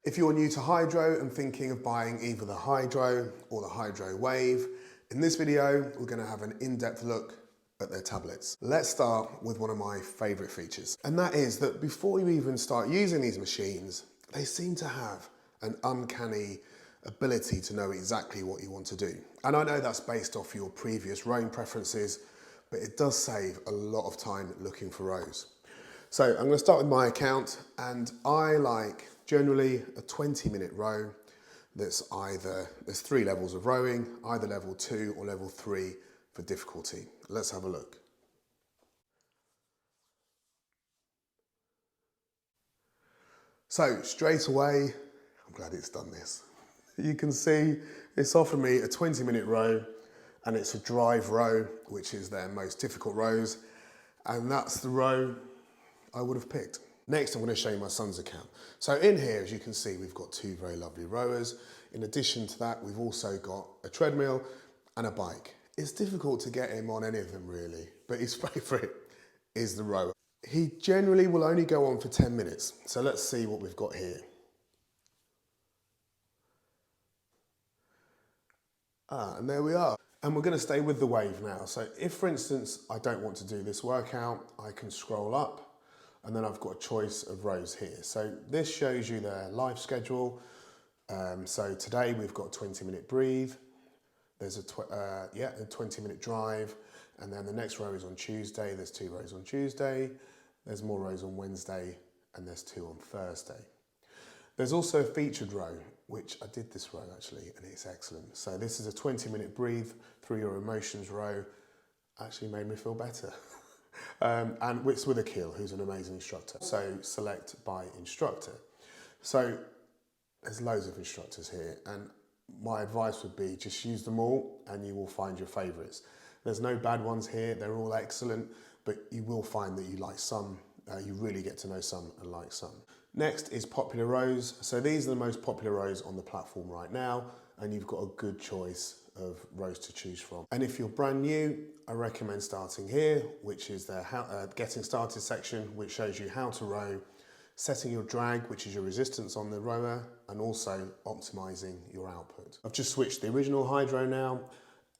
If you're new to Hydrow and thinking of buying either the Hydrow or the Hydrow Wave, in this video we're going to have an in-depth look at their tablets. Let's start with one of my favourite features, and that is that before you even start using these machines, they seem to have an uncanny ability to know exactly what you want to do. And I know that's based off your previous rowing preferences, but it does save a lot of time looking for rows. So I'm going to start with my account, and I like generally a 20-minute row that's there's 3 levels of rowing, either level 2 or level 3 for difficulty. Let's have a look. So straight away, I'm glad it's done this. You can see it's offered me a 20-minute row, and it's a drive row, which is their most difficult rows, and that's the row I would have picked. Next, I'm going to show you my son's account. So in here, as you can see, we've got 2 very lovely rowers. In addition to that, we've also got a treadmill and a bike. It's difficult to get him on any of them really, but his favourite is the rower. He generally will only go on for 10 minutes. So let's see what we've got here. And there we are. And we're going to stay with the wave now. So if, for instance, I don't want to do this workout, I can scroll up, and then I've got a choice of rows here. So this shows you their live schedule. So today we've got a 20-minute breathe. There's a 20-minute drive. And then the next row is on Tuesday. There's 2 rows on Tuesday. There's more rows on Wednesday, and there's 2 on Thursday. There's also a featured row, which I did this row actually, and it's excellent. So this is a 20-minute breathe through your emotions row. Actually made me feel better. And it's with Akil, who's an amazing instructor. So select by instructor. So there's loads of instructors here, and my advice would be just use them all and you will find your favourites. There's no bad ones here, they're all excellent, but you will find that you like some, you really get to know some and like some. Next is popular rows. So these are the most popular rows on the platform right now, and you've got a good choice of rows to choose from. And if you're brand new, I recommend starting here, which is the getting started section, which shows you how to row, setting your drag, which is your resistance on the rower, and also optimizing your output. I've just switched the original Hydrow now,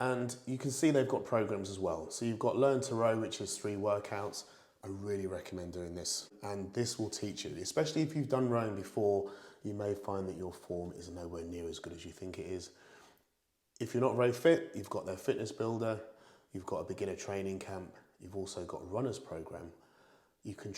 and you can see they've got programs as well. So you've got Learn to Row, which is 3 workouts. I really recommend doing this, and this will teach you, especially if you've done rowing before, you may find that your form is nowhere near as good as you think it is. If you're not very fit, you've got their fitness builder, you've got a beginner training camp, you've also got a runner's program. You can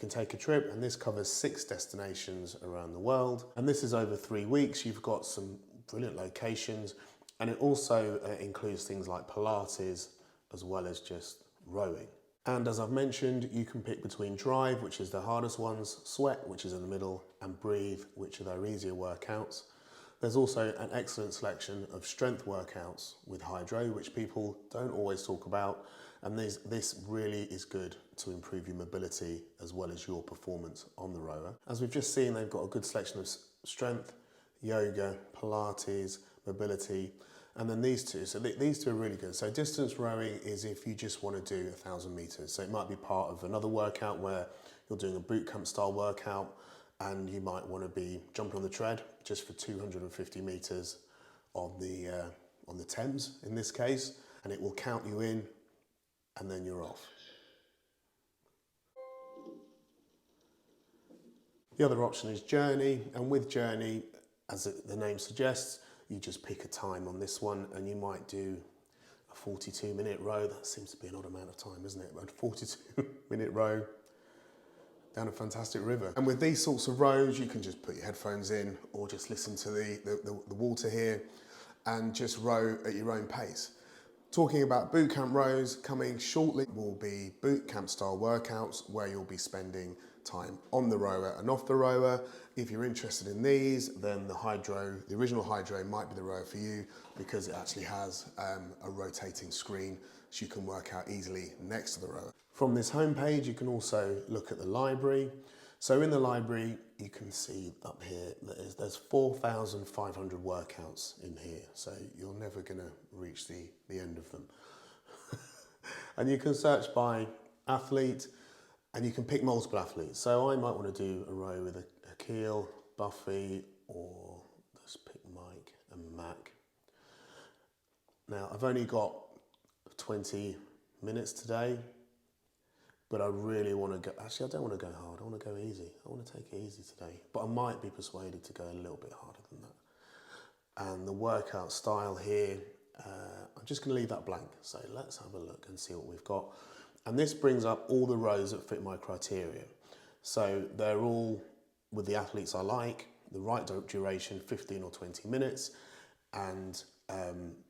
take a trip, and this covers 6 destinations around the world. And this is over 3 weeks. You've got some brilliant locations, and it also includes things like Pilates as well as just rowing. And as I've mentioned, you can pick between drive, which is the hardest ones, sweat, which is in the middle, and breathe, which are their easier workouts. There's also an excellent selection of strength workouts with Hydrow, which people don't always talk about. And this really is good to improve your mobility as well as your performance on the rower. As we've just seen, they've got a good selection of strength, yoga, Pilates, mobility, and then these 2. So these 2 are really good. So distance rowing is if you just want to do 1,000 meters. So it might be part of another workout where you're doing a boot camp style workout, and you might want to be jumping on the tread just for 250 meters on the Thames in this case, and it will count you in, and then you're off. The other option is Journey, and with Journey, as the name suggests, you just pick a time on this one, and you might do a 42-minute row. That seems to be an odd amount of time, isn't it? A 42-minute row down a fantastic river. And with these sorts of rows, you can just put your headphones in or just listen to the water here and just row at your own pace. Talking about boot camp rows, coming shortly will be boot camp style workouts where you'll be spending time on the rower and off the rower. If you're interested in these, then the original Hydrow might be the rower for you, because it actually has a rotating screen so you can work out easily next to the rower. From this homepage, you can also look at the library. So in the library, you can see up here that there's 4,500 workouts in here. So you're never gonna reach the end of them. And you can search by athlete, and you can pick multiple athletes. So I might want to do a row with Akil, Buffy, or let's pick Mike and Mac. Now, I've only got 20 minutes today, but I really want to go, actually I don't want to go hard, I want to go easy. I want to take it easy today, but I might be persuaded to go a little bit harder than that. And the workout style here, I'm just going to leave that blank. So let's have a look and see what we've got. And this brings up all the rows that fit my criteria. So they're all with the athletes I like, the right duration, 15 or 20 minutes, and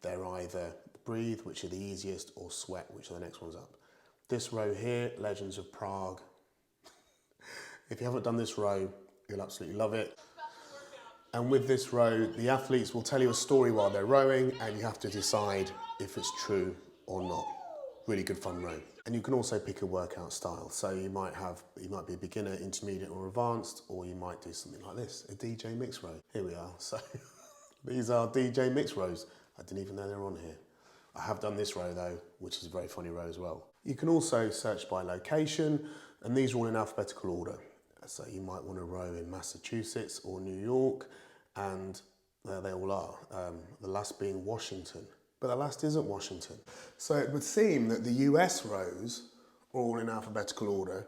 they're either breathe, which are the easiest, or sweat, which are the next ones up. This row here, Legends of Prague. If you haven't done this row, you'll absolutely love it. And with this row, the athletes will tell you a story while they're rowing, and you have to decide if it's true or not. Really good fun row. And you can also pick a workout style. So you might be a beginner, intermediate or advanced, or you might do something like this, a DJ mix row. Here we are. So these are DJ mix rows. I didn't even know they were on here. I have done this row though, which is a very funny row as well. You can also search by location, and these are all in alphabetical order. So you might want to row in Massachusetts or New York, and there they all are. The last being Washington. But the last isn't Washington. So it would seem that the US rows are all in alphabetical order,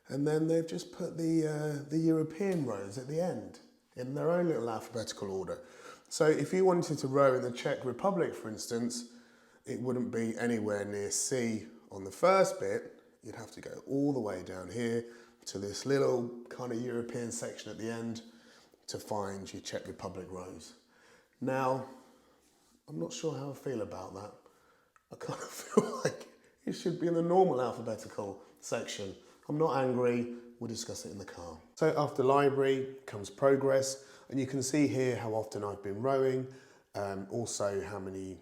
and then they've just put the European rows at the end in their own little alphabetical order. So if you wanted to row in the Czech Republic, for instance, it wouldn't be anywhere near C on the first bit. You'd have to go all the way down here to this little kind of European section at the end to find your Czech Republic rows. Now, I'm not sure how I feel about that. I kind of feel like it should be in the normal alphabetical section. I'm not angry, we'll discuss it in the car. So after library comes progress, and you can see here how often I've been rowing, also how many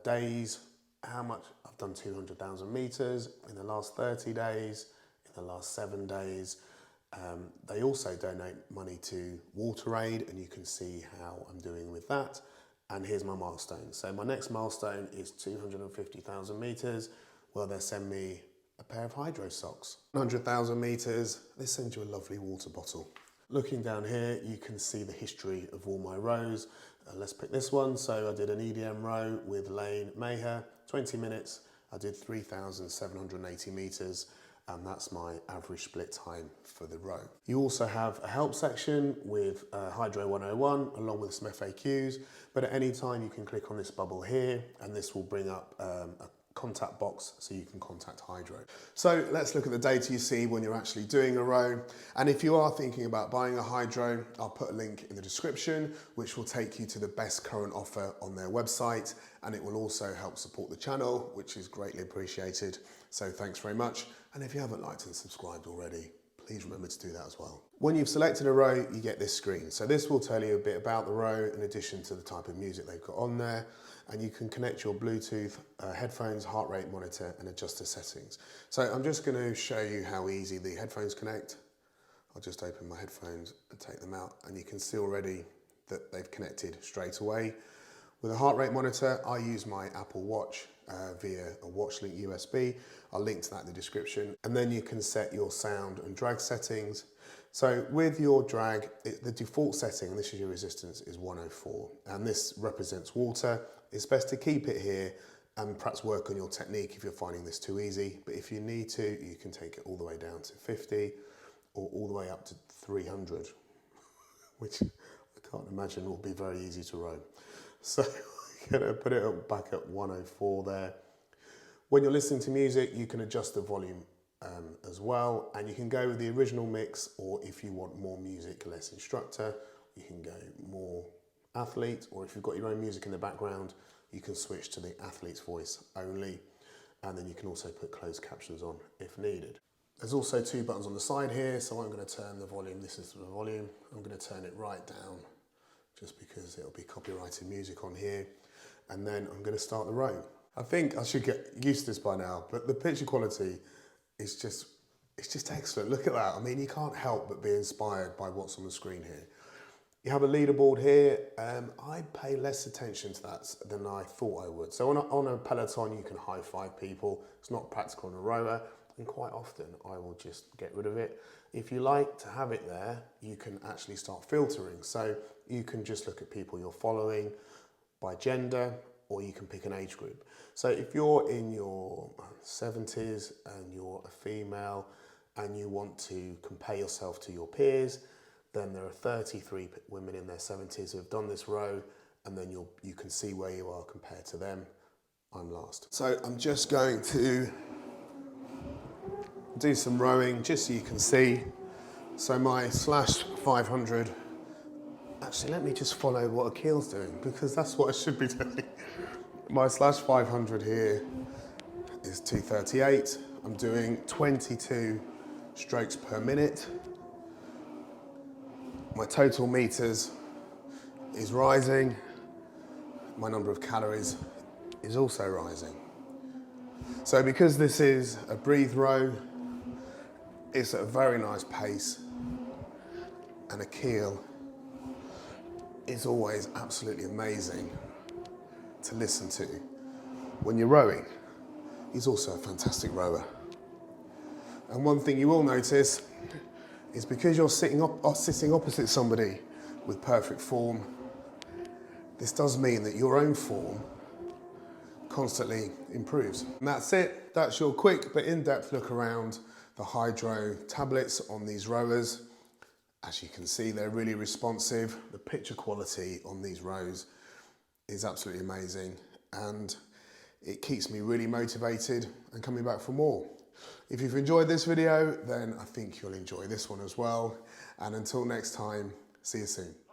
days, how much I've done 200,000 meters in the last 30 days, in the last 7 days. They also donate money to WaterAid, and you can see how I'm doing with that. And here's my milestone. So my next milestone is 250,000 meters. Well, they send me a pair of Hydrow socks. 100,000 meters, they send you a lovely water bottle. Looking down here, you can see the history of all my rows. Let's pick this one. So I did an EDM row with Lane Maher, 20 minutes. I did 3,780 meters. And that's my average split time for the row. You also have a help section with Hydrow 101 along with some FAQs, but at any time you can click on this bubble here and this will bring up a contact box so you can contact Hydrow. So let's look at the data you see when you're actually doing a row. And if you are thinking about buying a Hydrow, I'll put a link in the description which will take you to the best current offer on their website, and it will also help support the channel, which is greatly appreciated. So thanks very much. And if you haven't liked and subscribed already, please remember to do that as well. When you've selected a row, you get this screen. So this will tell you a bit about the row in addition to the type of music they've got on there. And you can connect your Bluetooth headphones, heart rate monitor, and adjust the settings. So I'm just going to show you how easy the headphones connect. I'll just open my headphones and take them out, and you can see already that they've connected straight away. With a heart rate monitor, I use my Apple Watch via a WatchLink USB. I'll link to that in the description. And then you can set your sound and drag settings. So with your drag, the default setting, and this is your resistance, is 104. And this represents water. It's best to keep it here and perhaps work on your technique if you're finding this too easy. But if you need to, you can take it all the way down to 50 or all the way up to 300, which I can't imagine will be very easy to row. So I'm going to put it back at 104 there. When you're listening to music, you can adjust the volume as well, and you can go with the original mix, or if you want more music, less instructor, you can go more athlete, or if you've got your own music in the background, you can switch to the athlete's voice only, and then you can also put closed captions on if needed. There's also two buttons on the side here, so I'm going to turn the volume, this is the volume, I'm going to turn it right down, just because it'll be copyrighted music on here, and then I'm going to start the row. I think I should get used to this by now, but the picture quality is just excellent. Look at that. I mean, you can't help but be inspired by what's on the screen here. You have a leaderboard here. I pay less attention to that than I thought I would. So on a peloton, you can high five people. It's not practical on a rower. and quite often I will just get rid of it. If you like to have it there, you can actually start filtering. So you can just look at people you're following by gender, or you can pick an age group. So if you're in your 70s and you're a female and you want to compare yourself to your peers, then there are 33 women in their 70s who have done this row, and then you can see where you are compared to them. I'm last. So I'm just going to do some rowing just so you can see. So my slash 500, actually let me just follow what Akil's doing, because that's what I should be doing. My slash 500 here is 238. I'm doing 22 strokes per minute. My total meters is rising. My number of calories is also rising. So because this is a breathe row, it's at a very nice pace, and Akil is always absolutely amazing to listen to when you're rowing. He's also a fantastic rower. And one thing you will notice is because you're sitting opposite somebody with perfect form, this does mean that your own form constantly improves. And that's it. That's your quick but in-depth look around the Hydrow tablets on these rowers. As you can see, they're really responsive. The picture quality on these rows is absolutely amazing, and it keeps me really motivated and coming back for more. If you've enjoyed this video, then I think you'll enjoy this one as well. And until next time, see you soon.